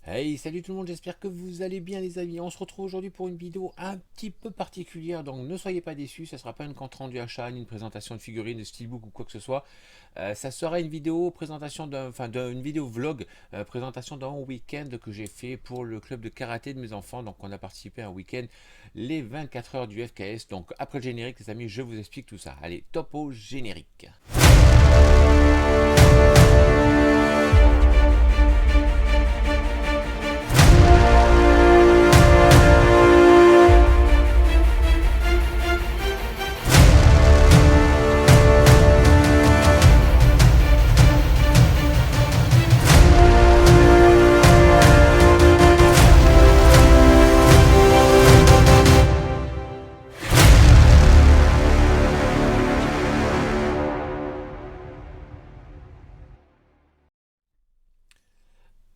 Hey, salut tout le monde, j'espère que vous allez bien les amis. On se retrouve aujourd'hui pour une vidéo un petit peu particulière, donc ne soyez pas déçus, ça ne sera pas une compte rendu achat, ni une présentation de figurines, de steelbook ou quoi que ce soit. Ça sera une vidéo présentation une vidéo vlog, présentation d'un week-end que j'ai fait pour le club de karaté de mes enfants. Donc on a participé à un week-end, les 24 heures du FKS. Donc après le générique les amis, je vous explique tout ça. Allez, top au générique.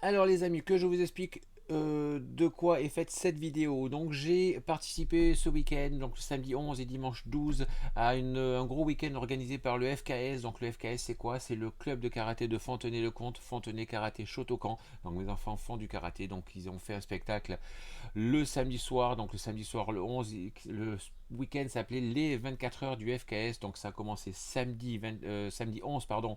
Alors les amis, que je vous explique de quoi est faite cette vidéo. Donc j'ai participé ce week-end, donc le samedi 11 et dimanche 12, à un gros week-end organisé par le FKS. Donc le FKS c'est quoi? C'est le club de karaté de Fontenay-le-Comte, Fontenay Karaté Shotokan. Donc mes enfants font du karaté, donc ils ont fait un spectacle le samedi soir. Donc le samedi soir le 11, le week-end s'appelait les 24 heures du FKS. Donc ça a commencé samedi 11 pardon,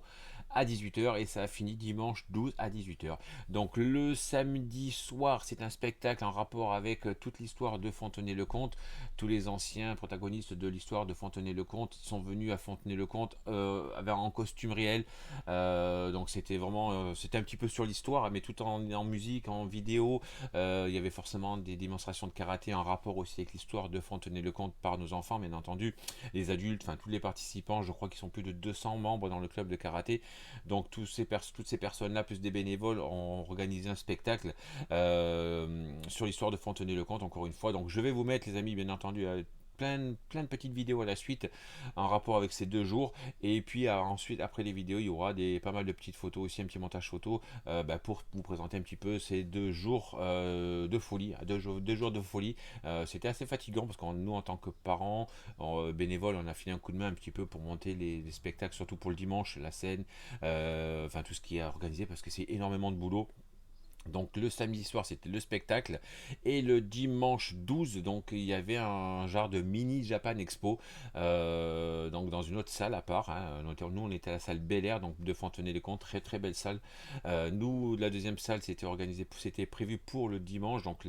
à 18 h et ça a fini dimanche 12 à 18 h. Donc le samedi soir, c'est un spectacle en rapport avec toute l'histoire de Fontenay-le-Comte. Tous les anciens protagonistes de l'histoire de Fontenay-le-Comte sont venus à Fontenay-le-Comte en costume réel. Donc c'était vraiment, c'était un petit peu sur l'histoire, mais tout en musique, en vidéo. Il y avait forcément des démonstrations de karaté en rapport aussi avec l'histoire de Fontenay-le-Comte par nos enfants, bien entendu, les adultes, enfin tous les participants. Je crois qu'ils sont plus de 200 membres dans le club de karaté. Donc toutes ces personnes-là, plus des bénévoles, ont organisé un spectacle sur l'histoire de Fontenay-le-Comte, encore une fois. Donc je vais vous mettre, les amis, bien entendu, plein de petites vidéos à la suite en rapport avec ces 2 jours. Et puis ensuite, après les vidéos, il y aura pas mal de petites photos aussi, un petit montage photo pour vous présenter un petit peu ces 2 jours de folie. 2 jours de folie. C'était assez fatigant parce que nous, en tant que parents, bénévoles, on a filé un coup de main un petit peu pour monter les spectacles, surtout pour le dimanche, la scène, enfin tout ce qui est organisé parce que c'est énormément de boulot. Donc le samedi soir c'était le spectacle et le dimanche 12 donc il y avait un genre de mini Japan Expo donc dans une autre salle à part hein. Nous on était à la salle Bel Air donc de Fontenay-les-Comtes, très très belle salle. Nous la deuxième salle c'était prévu pour le dimanche donc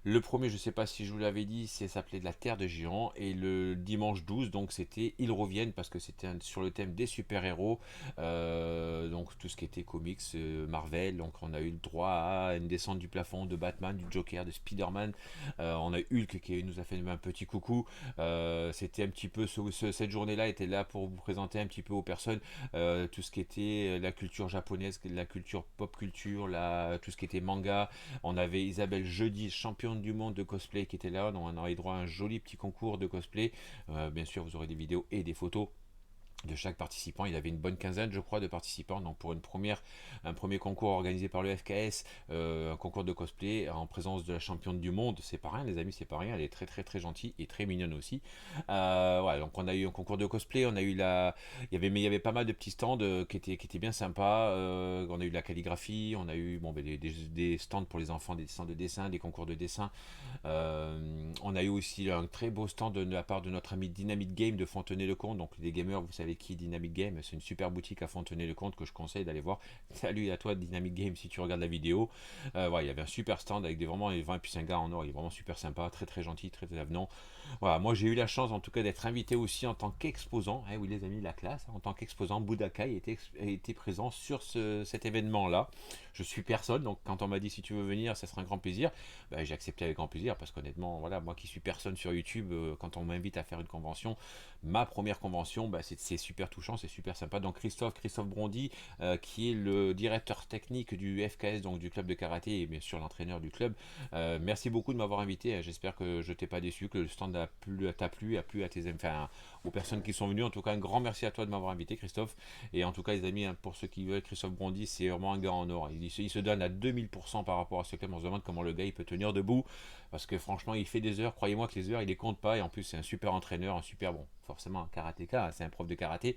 le premier, je ne sais pas si je vous l'avais dit, c'est s'appelait de la Terre de Géants. Et le dimanche 12, donc c'était Ils reviennent parce que c'était sur le thème des super-héros. Donc tout ce qui était comics, Marvel. Donc on a eu le droit à une descente du plafond de Batman, du Joker, de Spider-Man. On a eu Hulk qui nous a fait un petit coucou. C'était un petit peu cette journée-là était là pour vous présenter un petit peu aux personnes tout ce qui était la culture japonaise, la culture pop culture, tout ce qui était manga. On avait Isabelle Jeudi, championne du monde de cosplay qui était là, donc on aurait droit à un joli petit concours de cosplay. Bien sûr, vous aurez des vidéos et des photos de chaque participant. Il avait une bonne quinzaine, je crois, de participants. Donc pour un premier concours organisé par le FKS, un concours de cosplay en présence de la championne du monde, c'est pas rien, les amis, c'est pas rien. Elle est très très très gentille et très mignonne aussi. Voilà, donc on a eu un concours de cosplay, on a eu il y avait pas mal de petits stands qui étaient bien sympas. On a eu de la calligraphie, on a eu bon, des stands pour les enfants, des stands de dessin, des concours de dessin. On a eu aussi un très beau stand de la part de notre ami Dynamite Game de Fontenay-le-Comte. Donc les gamers, vous savez qui est Dynamite Game, c'est une super boutique à Fontenay-le-Comte que je conseille d'aller voir. Salut à toi Dynamite Game si tu regardes la vidéo. Voilà, il y avait un super stand avec vraiment et puis c'est un gars en or, il est vraiment super sympa, très très gentil, très, très avenant. Voilà, moi j'ai eu la chance en tout cas d'être invité aussi en tant qu'exposant. Oui les amis, la classe, en tant qu'exposant, Budakai était présent sur cet événement là. Je suis personne, donc quand on m'a dit si tu veux venir, ça sera un grand plaisir. J'ai accepté avec grand plaisir parce qu'honnêtement, voilà, moi qui suis personne sur YouTube, quand on m'invite à faire une convention, ma première convention, c'est super touchant, c'est super sympa. Donc Christophe Brondy, qui est le directeur technique du FKS, donc du club de karaté et bien sûr l'entraîneur du club. Merci beaucoup de m'avoir invité. J'espère que je t'ai pas déçu, que le stand t'a plu, a plu à enfin, aux personnes qui sont venues. En tout cas, un grand merci à toi de m'avoir invité, Christophe. Et en tout cas, les amis, hein, pour ceux qui veulent, Christophe Brondy, c'est vraiment un gars en or. Il se donne à 2000% par rapport à ce club. On se demande comment le gars il peut tenir debout parce que franchement, il fait des heures. Croyez-moi que les heures, il les compte pas. Et en plus, c'est un super entraîneur, un super bon. forcément un karatéka, c'est un prof de karaté.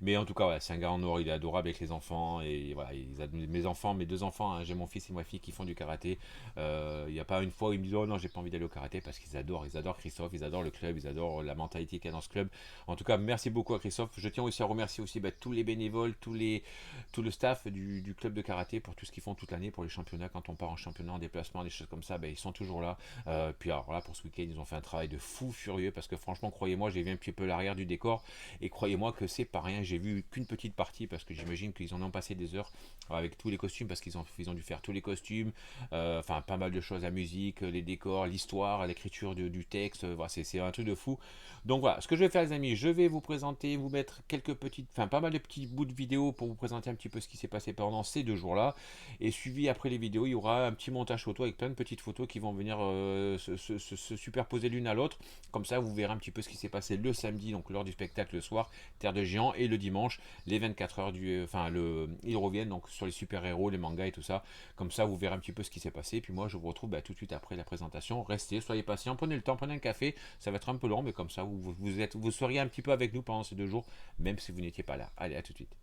Mais en tout cas, ouais, c'est un gars en or, il est adorable avec les enfants. Et voilà, mes enfants, mes deux enfants, hein, j'ai mon fils et ma fille qui font du karaté. Il n'y a pas une fois où ils me disent oh non, j'ai pas envie d'aller au karaté parce ils adorent Christophe, ils adorent le club, ils adorent la mentalité qu'il y a dans ce club. En tout cas, merci beaucoup à Christophe. Je tiens aussi à remercier aussi tous les bénévoles, tout le staff du club de karaté pour tout ce qu'ils font toute l'année pour les championnats. Quand on part en championnat, en déplacement, des choses comme ça, ils sont toujours là. Puis alors là, pour ce week-end, ils ont fait un travail de fou furieux parce que franchement, croyez-moi, j'ai vu un petit peu l'arrière du décor et croyez-moi que c'est pas rien. J'ai vu qu'une petite partie parce que j'imagine qu'ils en ont passé des heures avec tous les costumes parce ils ont dû faire tous les costumes, enfin pas mal de choses, la musique, les décors, l'histoire, l'écriture du texte, voilà, c'est un truc de fou. Donc voilà, ce que je vais faire les amis, je vais vous présenter, vous mettre quelques petites, enfin pas mal de petits bouts de vidéos pour vous présenter un petit peu ce qui s'est passé pendant ces 2 jours-là. Et suivi après les vidéos, il y aura un petit montage photo avec plein de petites photos qui vont venir se superposer l'une à l'autre. Comme ça, vous verrez un petit peu ce qui s'est passé le samedi, donc lors du spectacle le soir, Terre de Géants, et le dimanche, les 24 heures ils reviennent donc sur les super-héros, les mangas et tout ça. Comme ça, vous verrez un petit peu ce qui s'est passé. Puis moi, je vous retrouve tout de suite après la présentation. Restez, soyez patients, prenez le temps, prenez un café. Ça va être un peu long, mais comme ça, vous seriez un petit peu avec nous pendant ces 2 jours, même si vous n'étiez pas là. Allez, à tout de suite.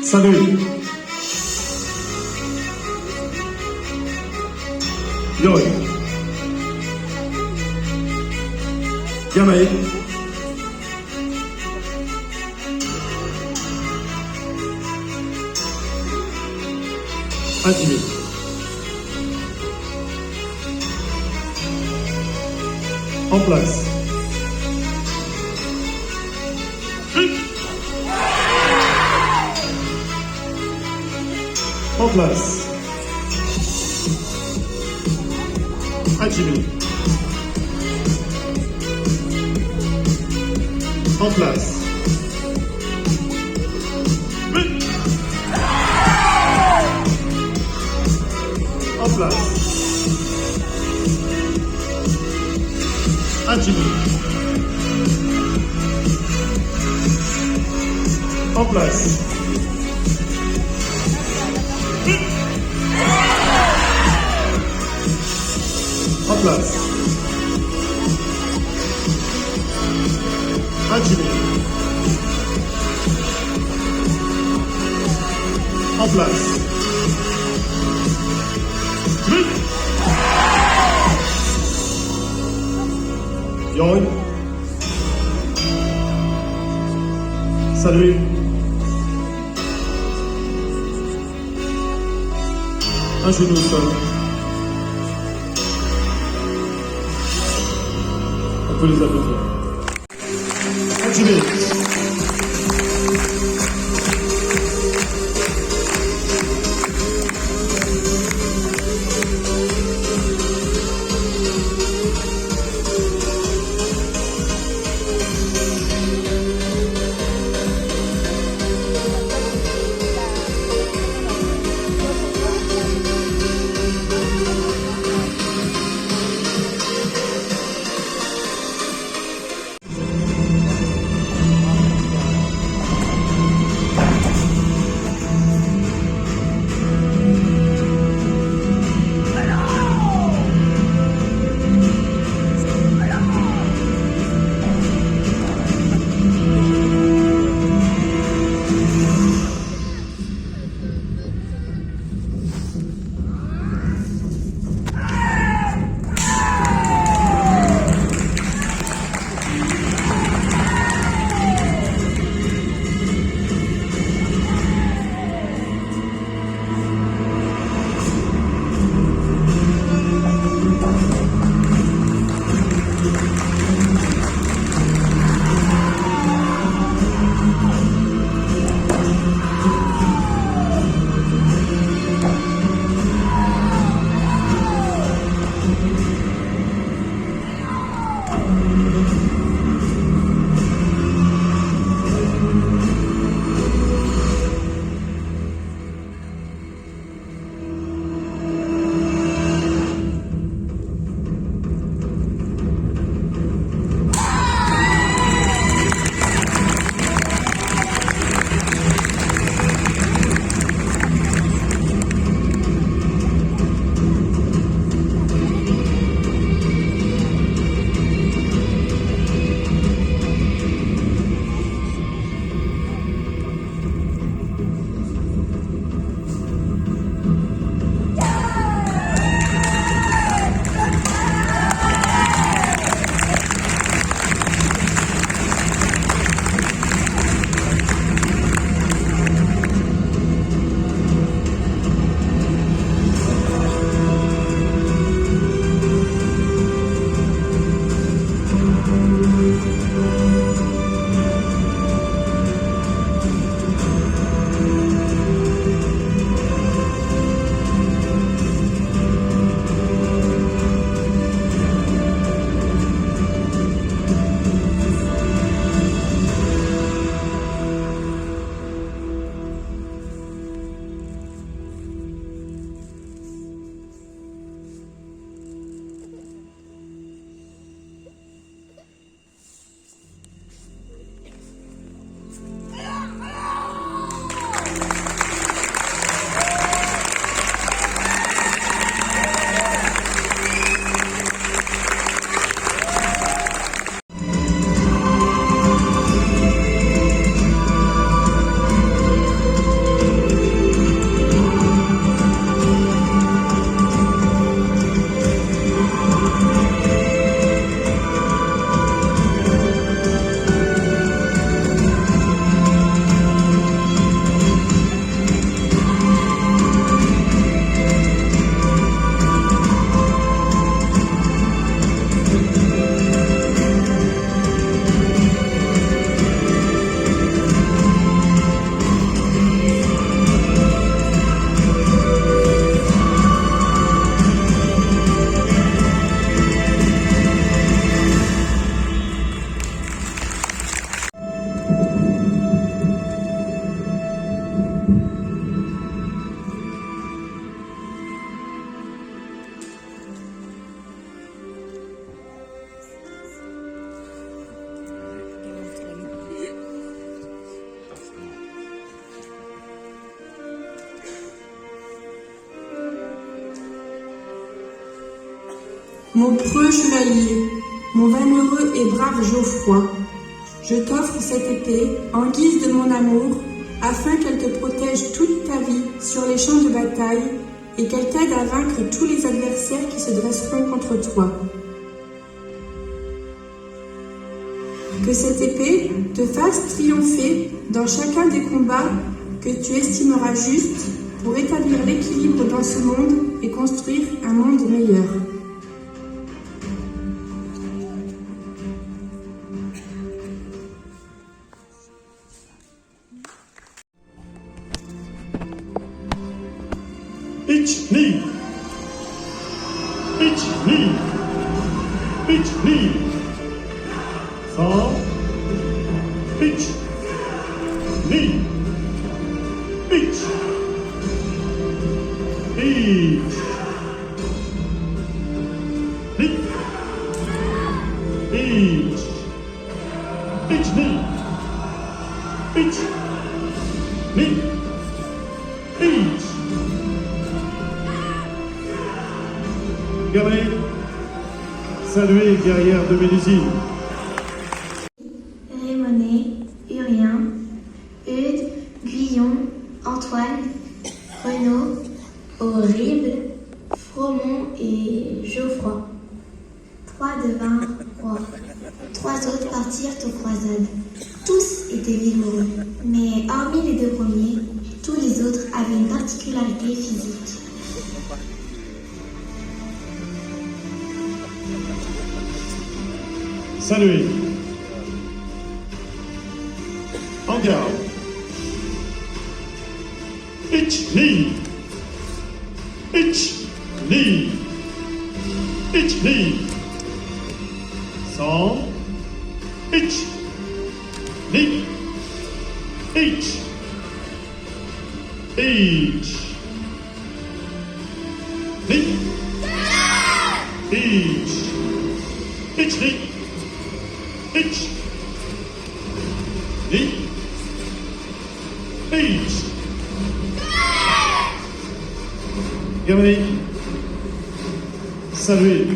Salut. Yoi. Yamae. Hajime. En place. En place. Hajime. En place. En place. Hajime. En place. En place. Hajime. En place. Yoi. Salut. Un genou au sol. On peut les applaudir. Continuez. Mon preux chevalier, mon valeureux et brave Geoffroy, je t'offre cette épée en guise de mon amour, afin qu'elle te protège toute ta vie sur les champs de bataille et qu'elle t'aide à vaincre tous les adversaires qui se dresseront contre toi. Que cette épée te fasse triompher dans chacun des combats que tu estimeras justes pour établir l'équilibre dans ce monde et construire un monde meilleur. Each knee. Each knee. Each knee. So, each knee. Each. Each. Knee. Each. Each knee. Each. Knee. Each. Gabriel, saluez guerrière de Mélusine. Rémonet, Urien, Eudes, Guyon, Antoine, Renaud, Horrible, Fromont et Geoffroy. 3 devinrent rois. 3 autres partirent aux croisades. Tous étaient vigoureux, mais hormis les 2 premiers, tous les autres avaient une particularité physique. Saluez. En garde. Each knee. Each knee. Each knee. Song. Each knee. Each. Each. Knee. Each. Each knee. Each. Knee. Each. Gabriel, saluez.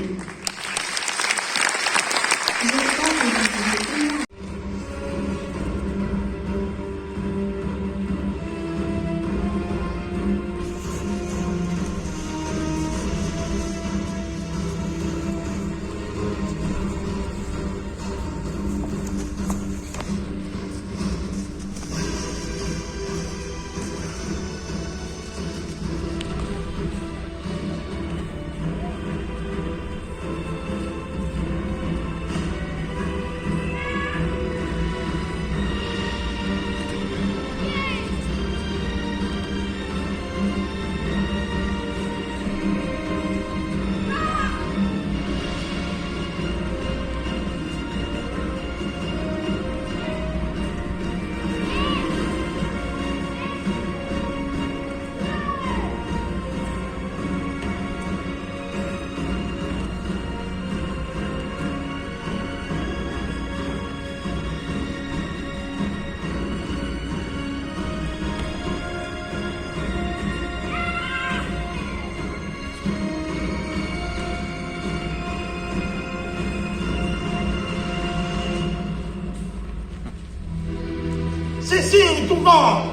Cessez le combat!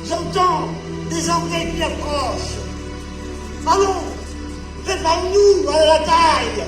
J'entends des Anglais qui approchent. Allons, préparons-nous à la bataille!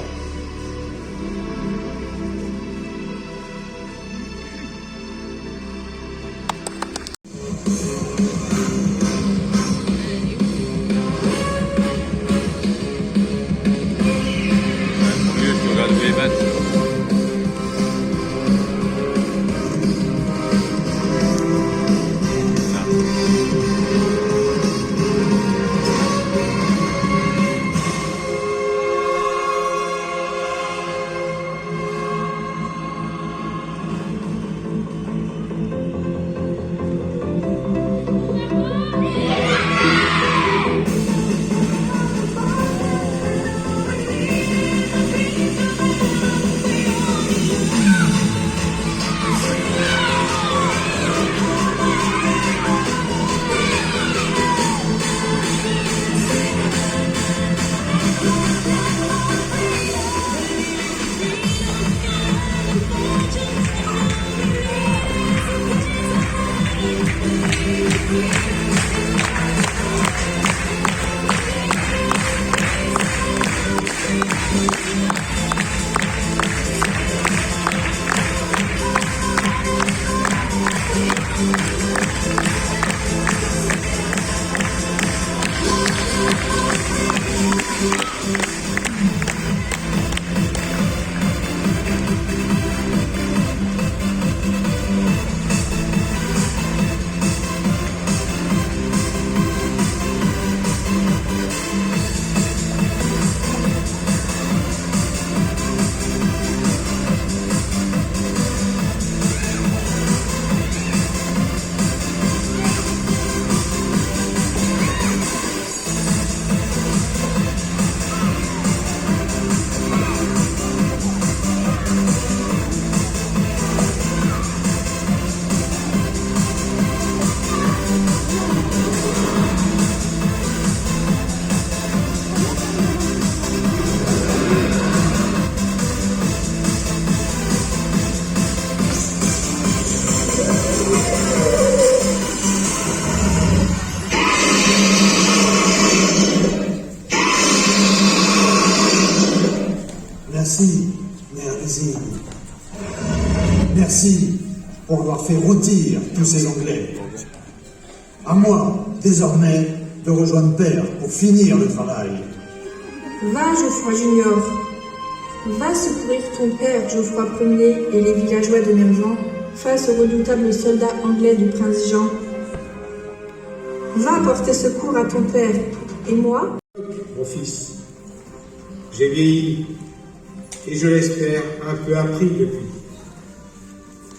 Merci, mère usine. Merci pour avoir fait rôtir tous ces Anglais. À moi, désormais, de rejoindre Père pour finir le travail. Va, Geoffroy Junior. Va secourir ton père, Geoffroy Ier, et les villageois de Mervan face aux redoutables soldats anglais du prince Jean. Va porter secours à ton père. Et moi? Mon fils, j'ai vieilli et je l'espère un peu appris depuis.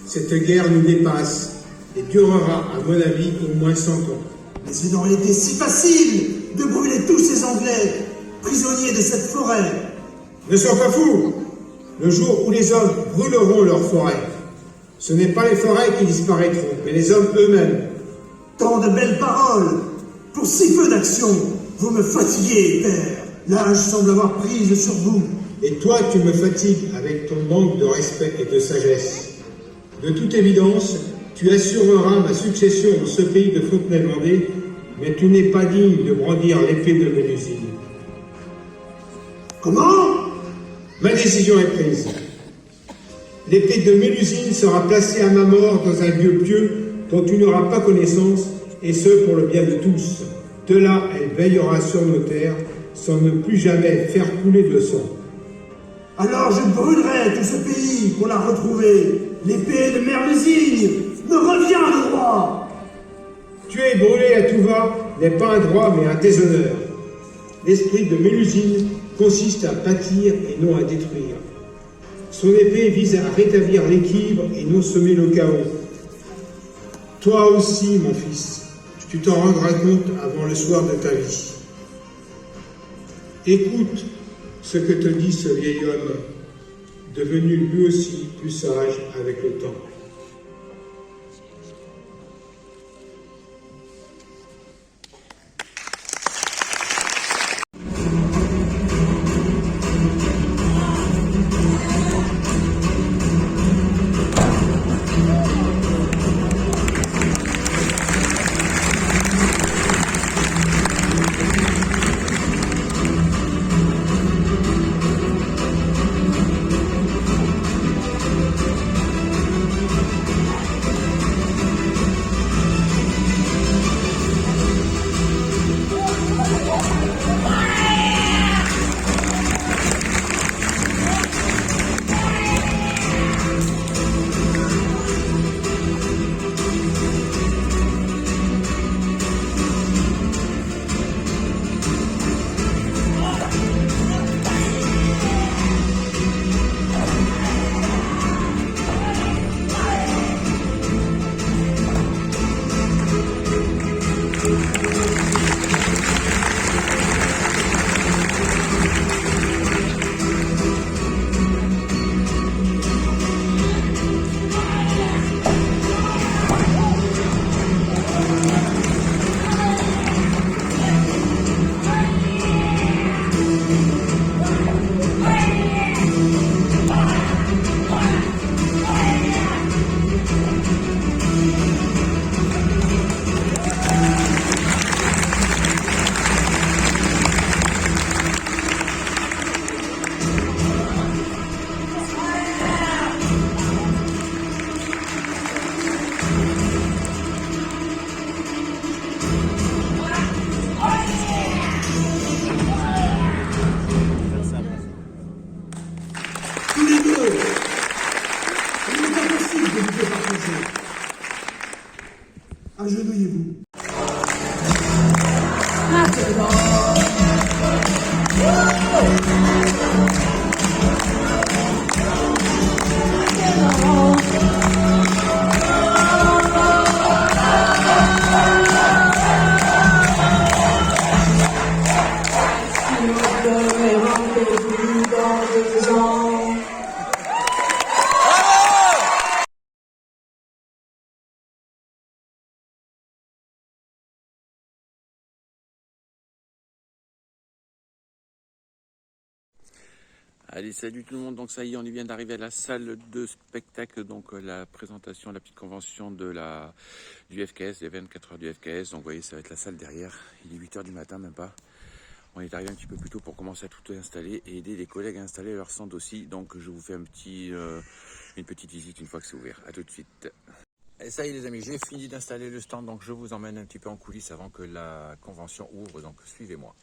Cette guerre nous dépasse et durera, à mon avis, au moins 100 ans. Mais il aurait été si facile de brûler tous ces Anglais, prisonniers de cette forêt. Ne sois pas fou! Le jour où les hommes brûleront leurs forêts, ce n'est pas les forêts qui disparaîtront, mais les hommes eux-mêmes. Tant de belles paroles pour si peu d'action. Vous me fatiguez, Père. L'âge semble avoir prise sur vous. Et toi, tu me fatigues avec ton manque de respect et de sagesse. De toute évidence, tu assureras ma succession dans ce pays de Fontenay-Vendée, mais tu n'es pas digne de brandir l'épée de Mélusine. Comment? Ma décision est prise. L'épée de Mélusine sera placée à ma mort dans un lieu pieux dont tu n'auras pas connaissance, et ce pour le bien de tous. De là, elle veillera sur nos terres, sans ne plus jamais faire couler de sang. Alors je brûlerai tout ce pays pour la retrouver. L'épée de Merlusine me revient de droit. Tuer et brûler à tout va n'est pas un droit mais un déshonneur. L'esprit de Mélusine consiste à bâtir et non à détruire. Son épée vise à rétablir l'équilibre et non semer le chaos. Toi aussi, mon fils, tu t'en rendras compte avant le soir de ta vie. Écoute ce que te dit ce vieil homme, devenu lui aussi plus sage avec le temps. Allez, salut tout le monde. Donc ça y est, on vient d'arriver à la salle de spectacle, donc la présentation, la petite convention du FKS, les 24 heures du FKS. Donc vous voyez, ça va être la salle derrière. Il est 8 h du matin, même pas. On est arrivé un petit peu plus tôt pour commencer à tout installer et aider les collègues à installer leur stand aussi. Donc je vous fais une petite visite une fois que c'est ouvert. À tout de suite. Et ça y est les amis, j'ai fini d'installer le stand, donc je vous emmène un petit peu en coulisses avant que la convention ouvre. Donc suivez-moi.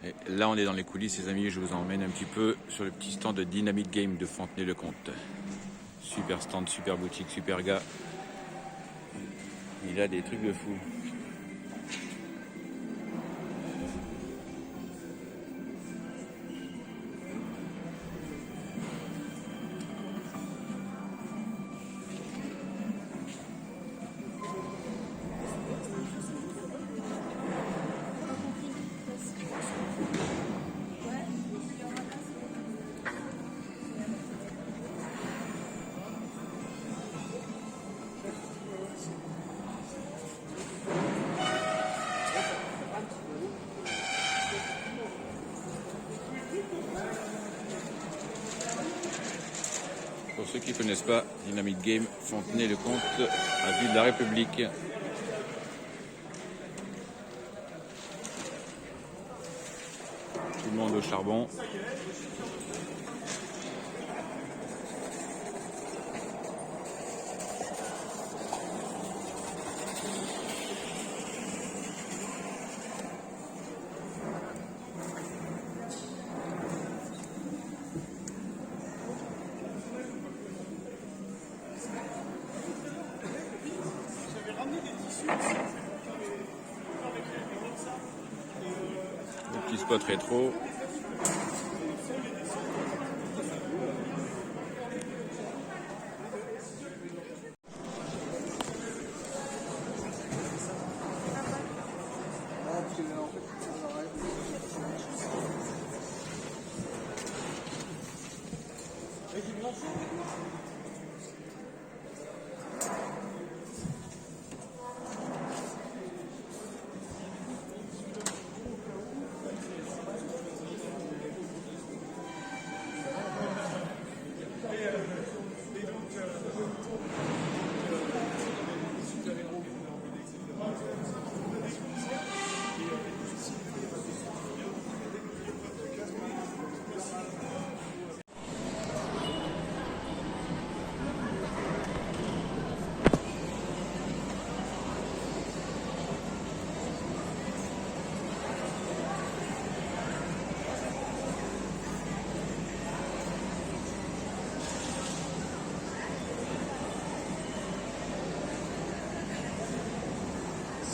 Et là on est dans les coulisses les amis, je vous emmène un petit peu sur le petit stand de Dynamite Game de Fontenay-le-Comte. Super stand, super boutique, super gars. Il a des trucs de fou. Pour ceux qui ne connaissent pas, Dynamite Game, Fontenay-le-Comte, à Ville de la République. Tout le monde au charbon. Le petit spot rétro.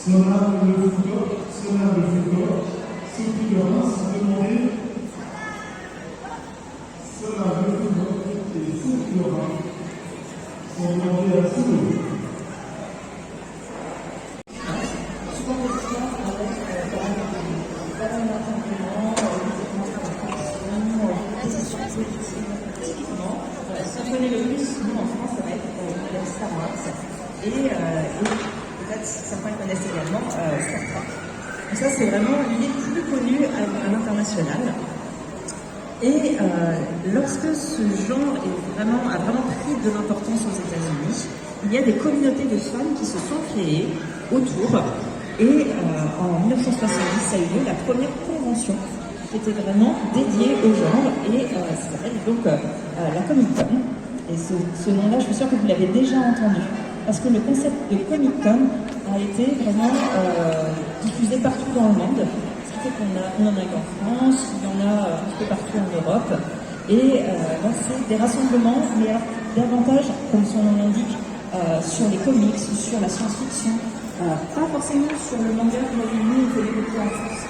Sonable de Foucault, Sophie Laurence a demandé Sonable de Foucault et Sophie Laurence sont demandés à Soulou. Ce qu'on connaît le plus, nous en France, ça va être Star Wars. Et peut-être certains connaissent également Star Trek. Donc ça, c'est vraiment l'idée plus connue à l'international. Et lorsque ce genre a vraiment pris de l'importance aux États-Unis, il y a des communautés de femmes qui se sont créées autour. Et en 1970, a eu lieu la première convention qui était vraiment dédiée au genre. Et ça s'appelle donc la Comic-Con. Et ce nom-là, je suis sûre que vous l'avez déjà entendu. Parce que le concept de Comic-Con a été vraiment diffusé partout dans le monde. Ce qui fait qu'on en a en France, il y en a un peu partout en Europe. Et là, c'est des rassemblements, mais alors davantage, comme son nom l'indique, sur les comics, sur la science-fiction, pas forcément sur le manga que nous, on fait beaucoup en France.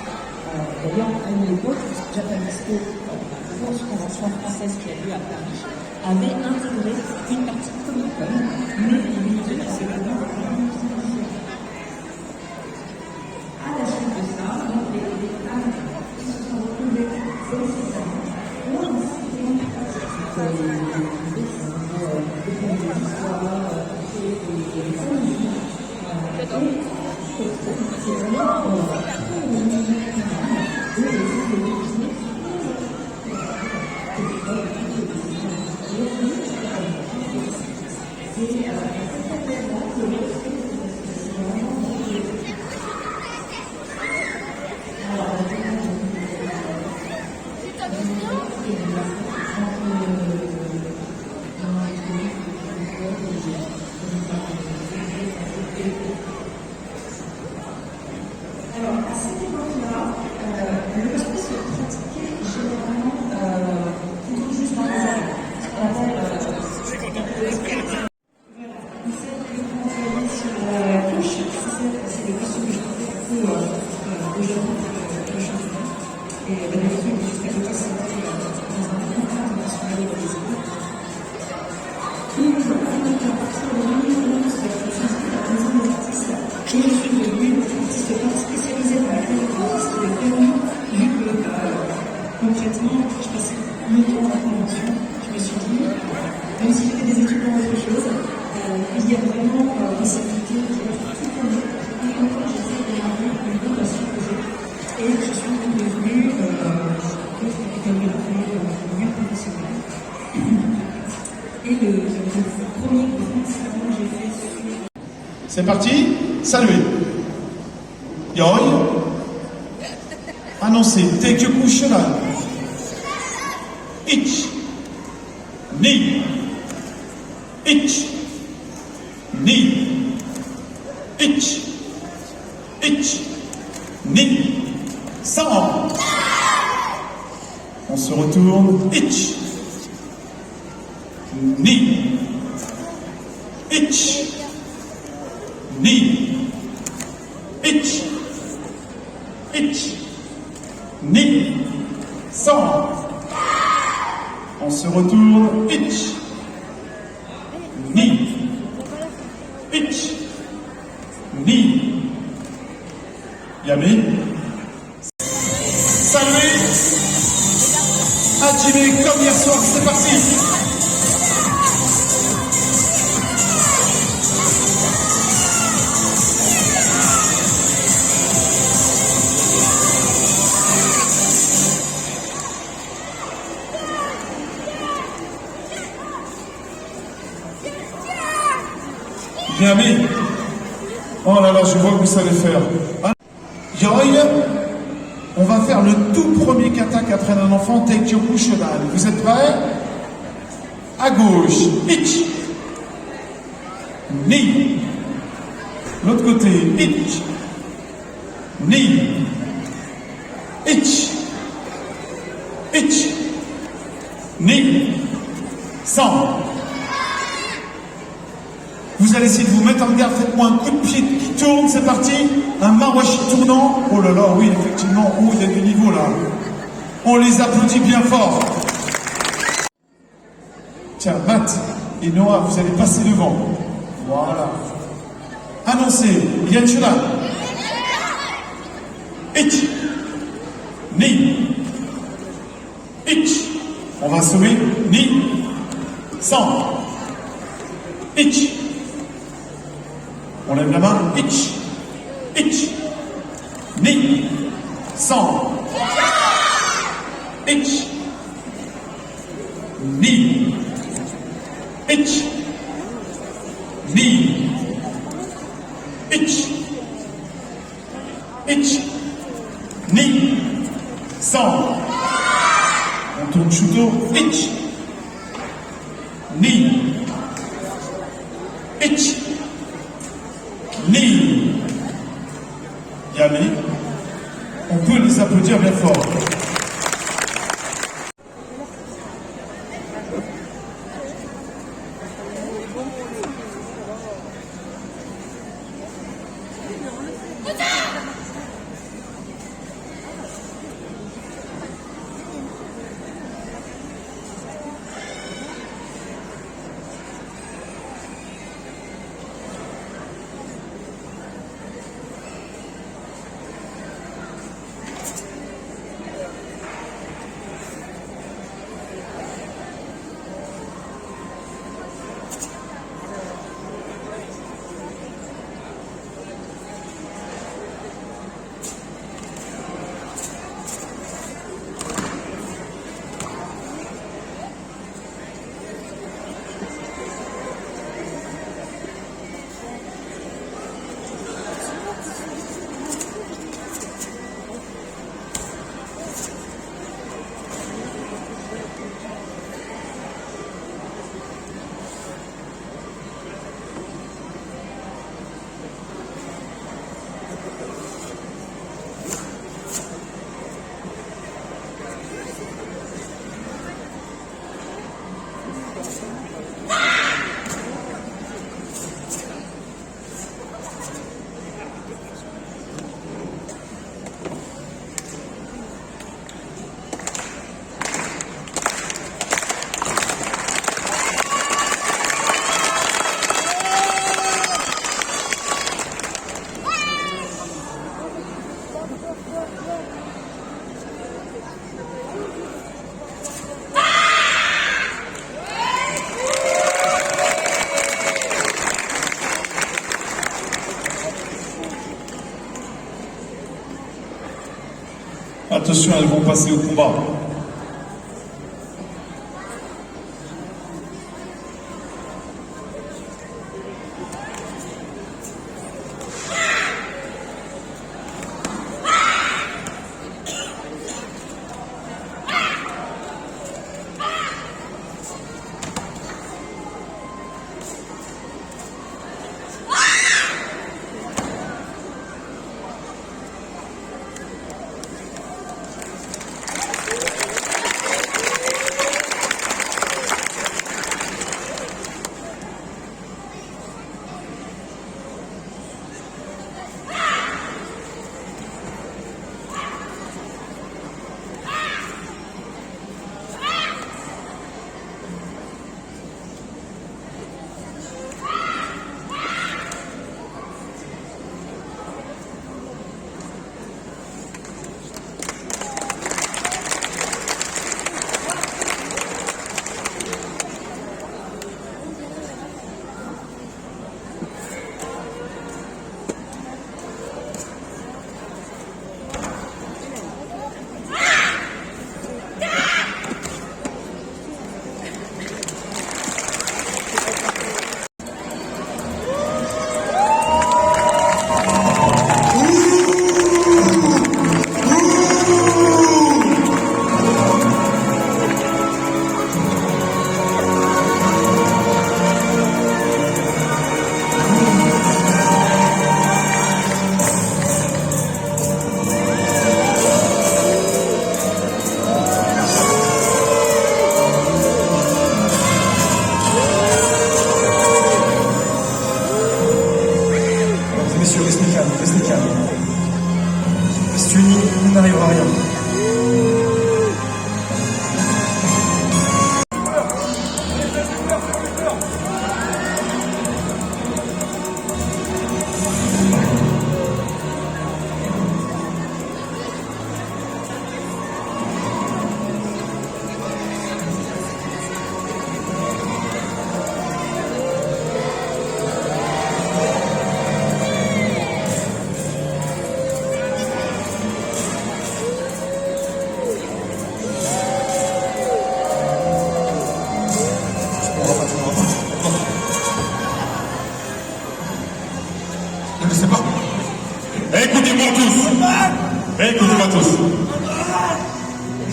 D'ailleurs, à une époque, Japan Expo, la grosse convention française qui a lieu à Paris, avait intégré une partie Comic-Con, mais limitée à ce moment. À la suite de ça, donc les femmes qui se sont retrouvées dans ces années ont décidé de faire concrètement, je passais longtemps à la convention, je me suis dit, même si j'ai fait des études dans autre chose, il y a vraiment des activités qui restent tout pour nous. Et en fait, j'essaie de garder une bonne passion que j'ai. Et je suis donc devenue école de professionnelle. Et le premier grand salon que j'ai fait sur... C'est parti, saluez. Yoi. Annoncez Teikyoku Shonan. Ich. Ni. Ich. Ni. Ich. Ich. Ni. 100. On se retourne. Ich. Ni. Ich. Ni. Ich. Ich. Ni. 100. On se retourne. Ich. Ni. Ich. Ni. Yamé. Saluez. Hajime comme hier soir. C'est parti. Bien mis. Oh là là, je vois que vous savez faire. Yoi, on va faire le tout premier kata qu'apprenne un enfant, Teikyoku Shonan. Vous êtes prêts? À gauche, ich. Ni. L'autre côté, ich. Ni. Ich. Ich. Ni. 100. Vous Vous allez essayer de vous mettre en garde, faites-moi un coup de pied qui tourne, c'est parti. Un mawashi tournant. Oh là là, oui, effectivement, oh, il y a du niveau là. On les applaudit bien fort. Tiens, Matt et Noah, vous allez passer devant. Voilà. Annoncez, Yann Chula. Ich. Ni. Ich. On va assommer. Ni. Sans. Ich. On lève la main. Ich. Ich. Ni. Sans. Ich. Ni. Ich. Ni. Ich. Ich. Ni. Sans. On tourne chuto. Ich. Ni. Ich. Ni. Yami. On peut les applaudir bien fort. Attention, elles vont passer au combat.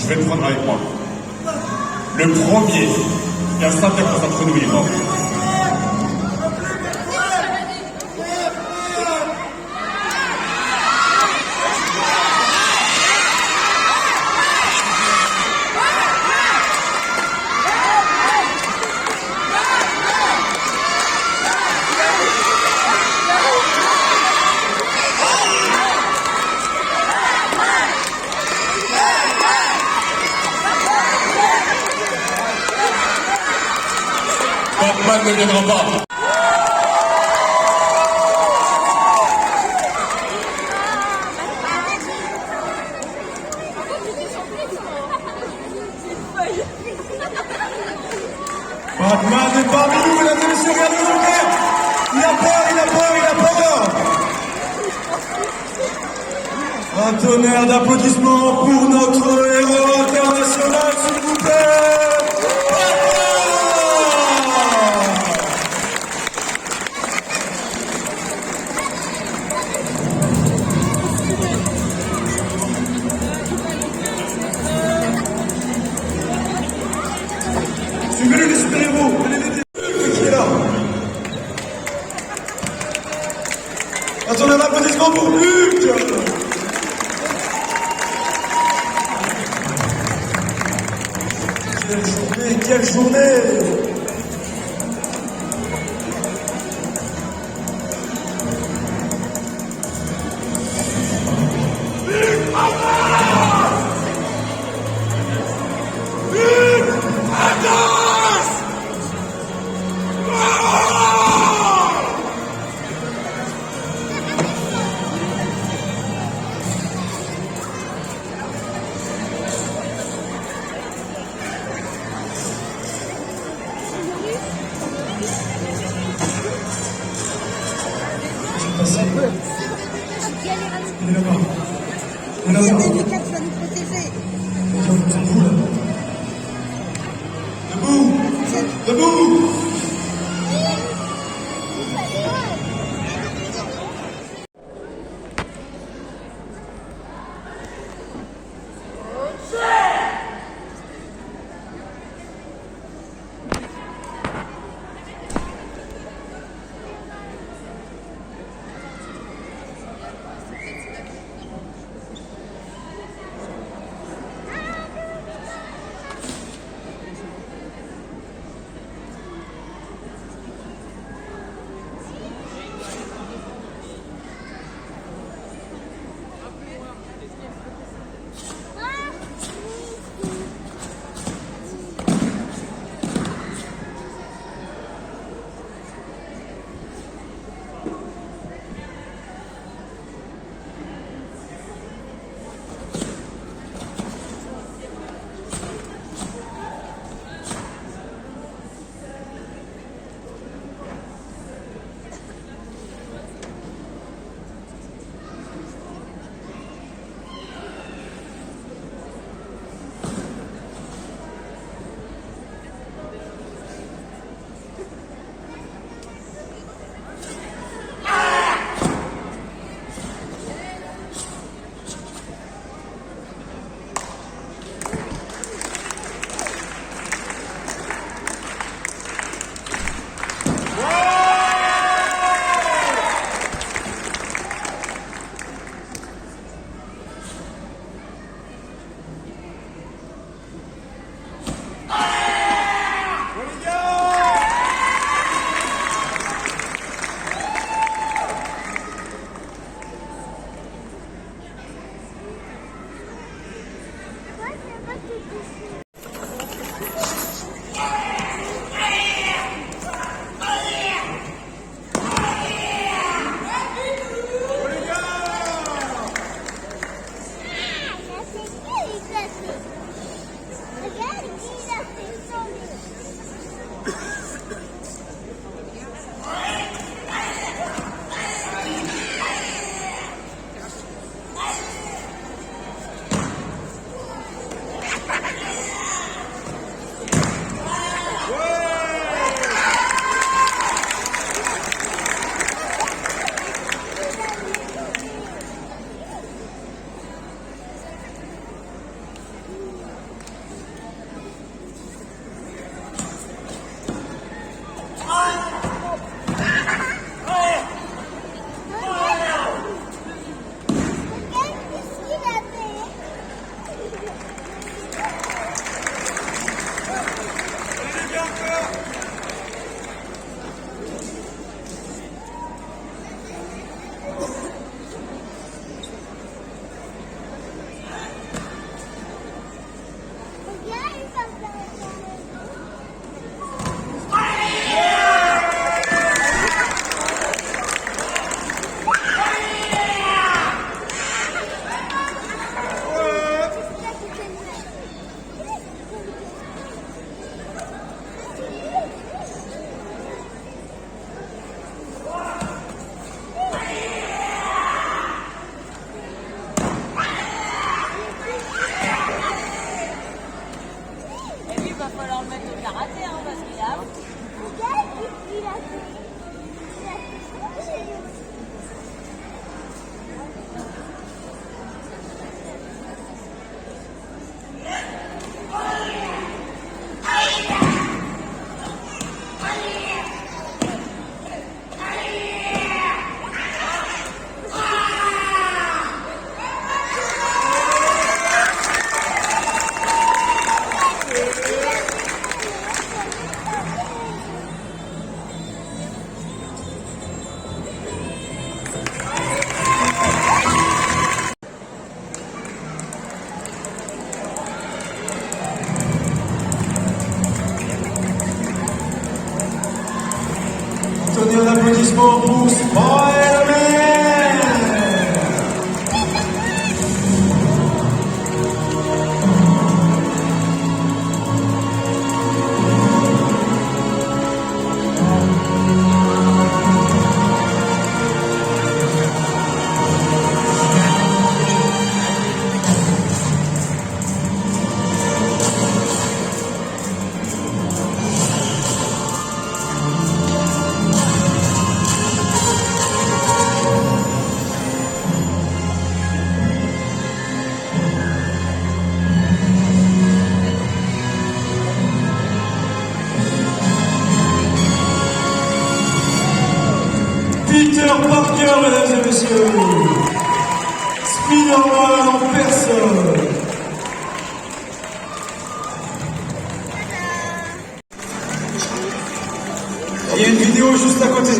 vais te prendre avec moi. Le premier qui a s'interpose entre nous et moi. Batman ne viendra pas. Batman est parmi nous, mesdames et messieurs, regardez le père. Il a peur, il a peur, il a peur. Un tonnerre d'applaudissements pour notre héros international, s'il vous plaît. Suivez-le, les super-héros. Qui est là? Attendez un applaudissement pour Luc. Quelle journée. Il est là-bas. Il est là-bas. Debout. Debout. Donnez un applaudissement pour Spider-Man. Peter Parker, mesdames et messieurs. Spider-Man en personne. Il y a une vidéo juste à côté.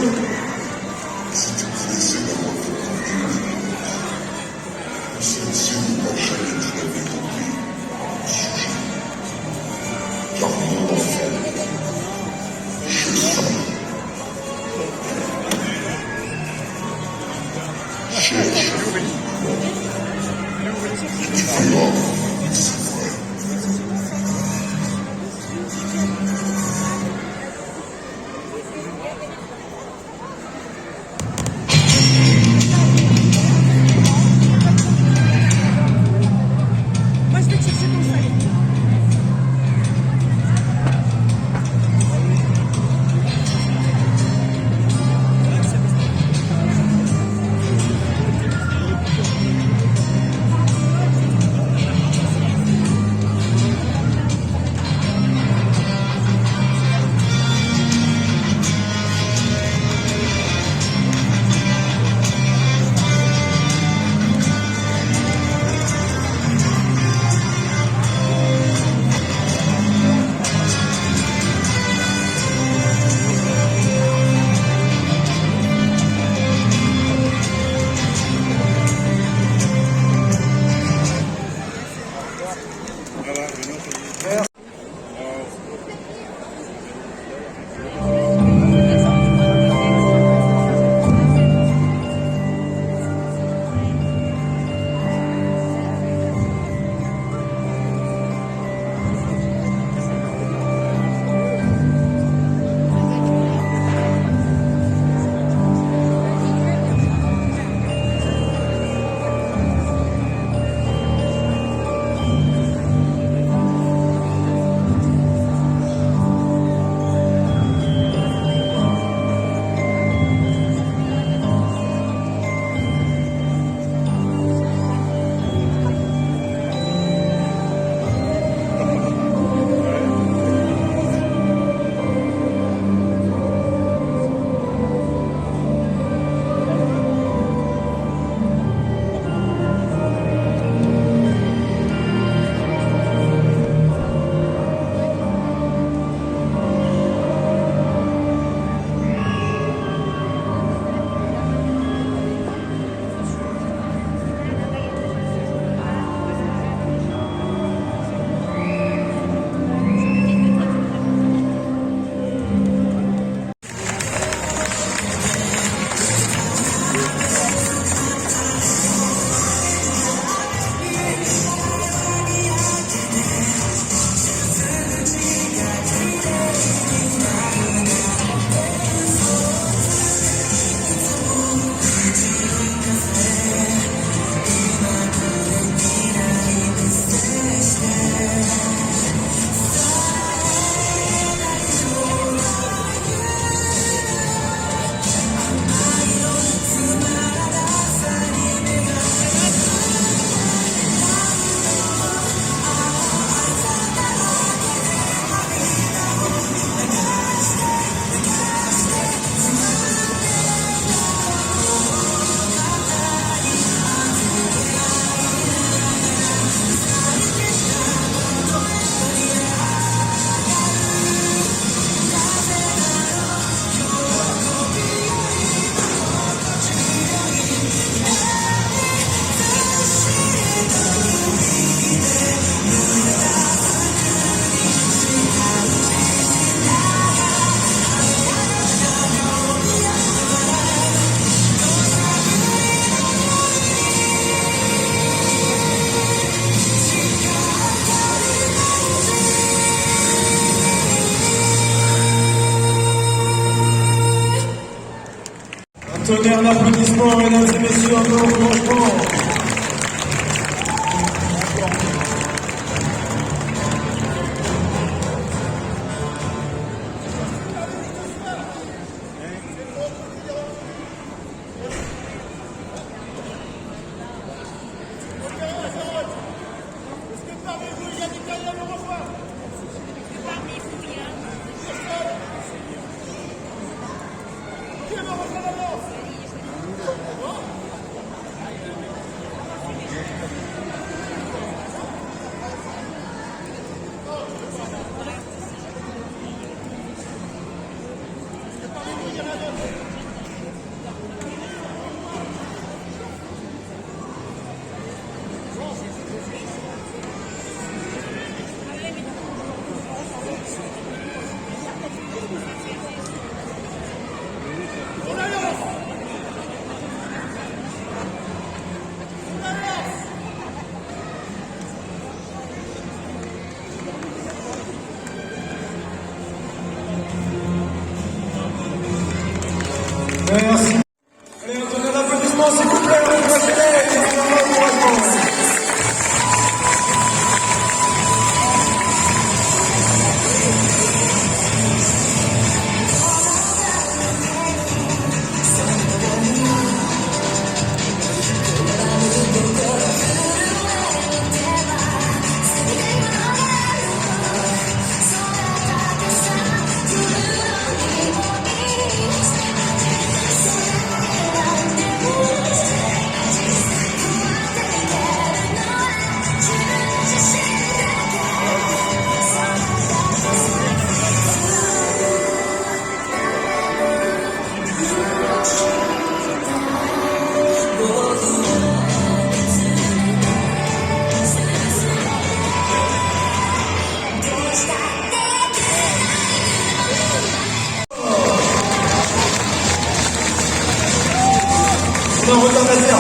Tonnerre d'applaudissements, mesdames et messieurs, encore franchement. Merci. Allez, un tonnerre d'applaudissements, s'il vous plaît, on regarde à terre.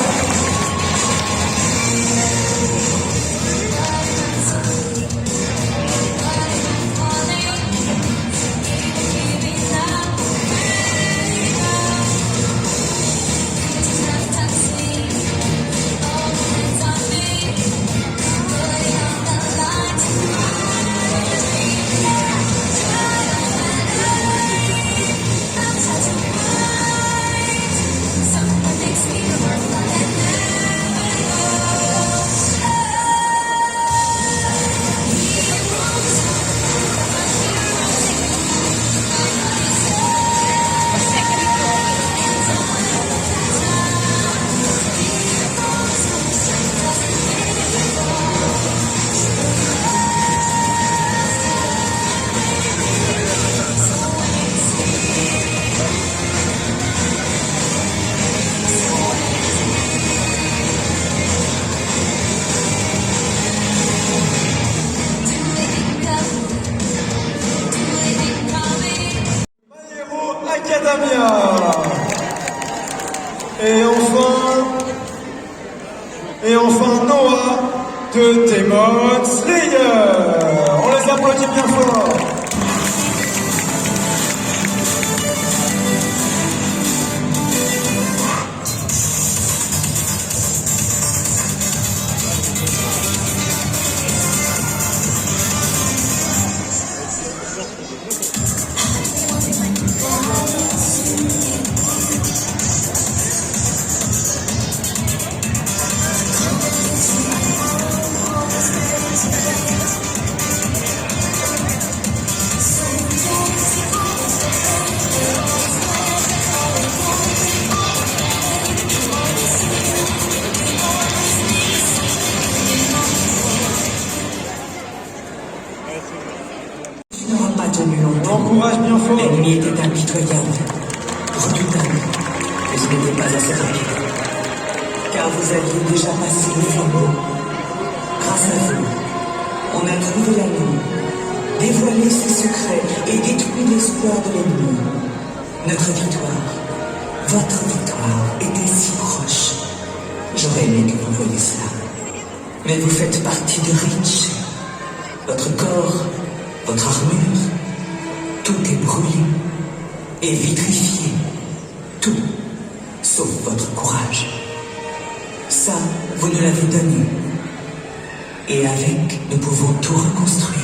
Et enfin Noah de Demon Slayer. On les applaudit bien fort. Encourage bien fort. L'ennemi était impitoyable, redoutable, mais il n'était pas assez rapide. Car vous aviez déjà passé le flambeau. Grâce à vous, on a trouvé l'anneau, dévoilé ses secrets et détruit l'espoir de l'ennemi. Notre victoire, votre victoire, était si proche. J'aurais aimé que vous voyiez cela. Mais vous faites partie de Reach. Votre corps, votre armure, tout est brûlé et vitrifié. Tout, Et avec, nous pouvons tout reconstruire.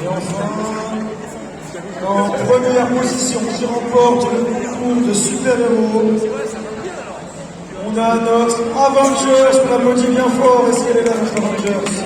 Et enfin, en première position, qui remporte le concours de super-héros, on a notre Avengers, on l'applaudit bien fort. Est-ce qu'elle est là, notre Avengers?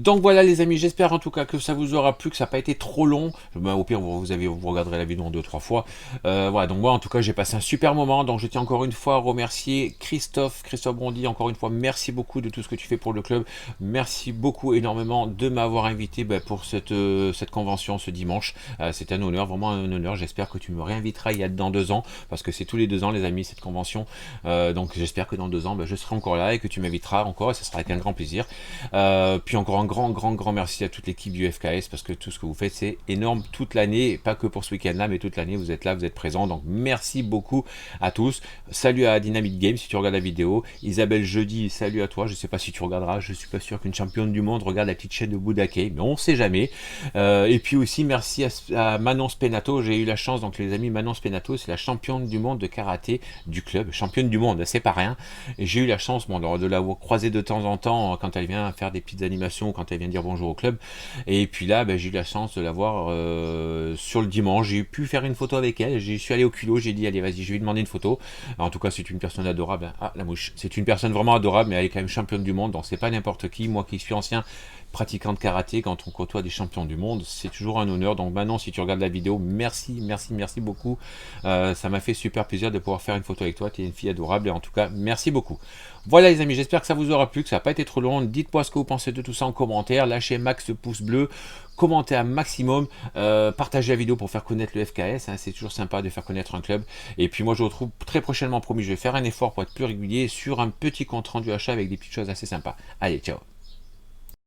Donc voilà les amis, j'espère en tout cas que ça vous aura plu, que ça n'a pas été trop long. Ben, au pire vous regarderez la vidéo en 2-3 fois. Voilà, donc moi en tout cas j'ai passé un super moment. Donc je tiens encore une fois à remercier Christophe Brondy, encore une fois merci beaucoup de tout ce que tu fais pour le club. Merci beaucoup énormément de m'avoir invité pour cette convention ce dimanche. C'est un honneur, vraiment un honneur. J'espère que tu me réinviteras dans 2 ans, parce que c'est tous les 2 ans les amis cette convention. Donc j'espère que dans 2 ans je serai encore là et que tu m'inviteras encore, et ça sera avec un grand plaisir. Puis encore un grand merci à toute l'équipe du FKS, parce que tout ce que vous faites c'est énorme toute l'année, pas que pour ce week-end là, mais toute l'année vous êtes là, vous êtes présents, donc merci beaucoup à tous. Salut à Dynamic Games si tu regardes la vidéo, Isabelle Jeudi, salut à toi, je sais pas si tu regarderas, je suis pas sûr qu'une championne du monde regarde la petite chaîne de Boudake, mais on sait jamais. Et puis aussi merci à Manon Spenato, j'ai eu la chance, donc les amis, Manon Spenato c'est la championne du monde de karaté du club, championne du monde, c'est pas rien, et j'ai eu la chance de la croiser de temps en temps quand elle vient faire des petites animations, quand elle vient dire bonjour au club. Et puis là j'ai eu la chance de la voir sur le dimanche, j'ai pu faire une photo avec elle, j'y suis allé au culot, j'ai dit allez vas-y je vais lui demander une photo. En tout cas c'est une personne adorable, ah la mouche, c'est une personne vraiment adorable, mais elle est quand même championne du monde, donc c'est pas n'importe qui. Moi qui suis ancien pratiquant de karaté, quand on côtoie des champions du monde, c'est toujours un honneur. Donc maintenant si tu regardes la vidéo, merci beaucoup, ça m'a fait super plaisir de pouvoir faire une photo avec toi, tu es une fille adorable, et en tout cas merci beaucoup. Voilà les amis, j'espère que ça vous aura plu, que ça n'a pas été trop long. Dites-moi ce que vous pensez de tout ça en commentaire, lâchez max pouce bleu, commentez un maximum, partagez la vidéo pour faire connaître le FKS, hein, c'est toujours sympa de faire connaître un club. Et puis moi je vous retrouve très prochainement, promis, je vais faire un effort pour être plus régulier sur un petit compte rendu achat avec des petites choses assez sympas. Allez, ciao.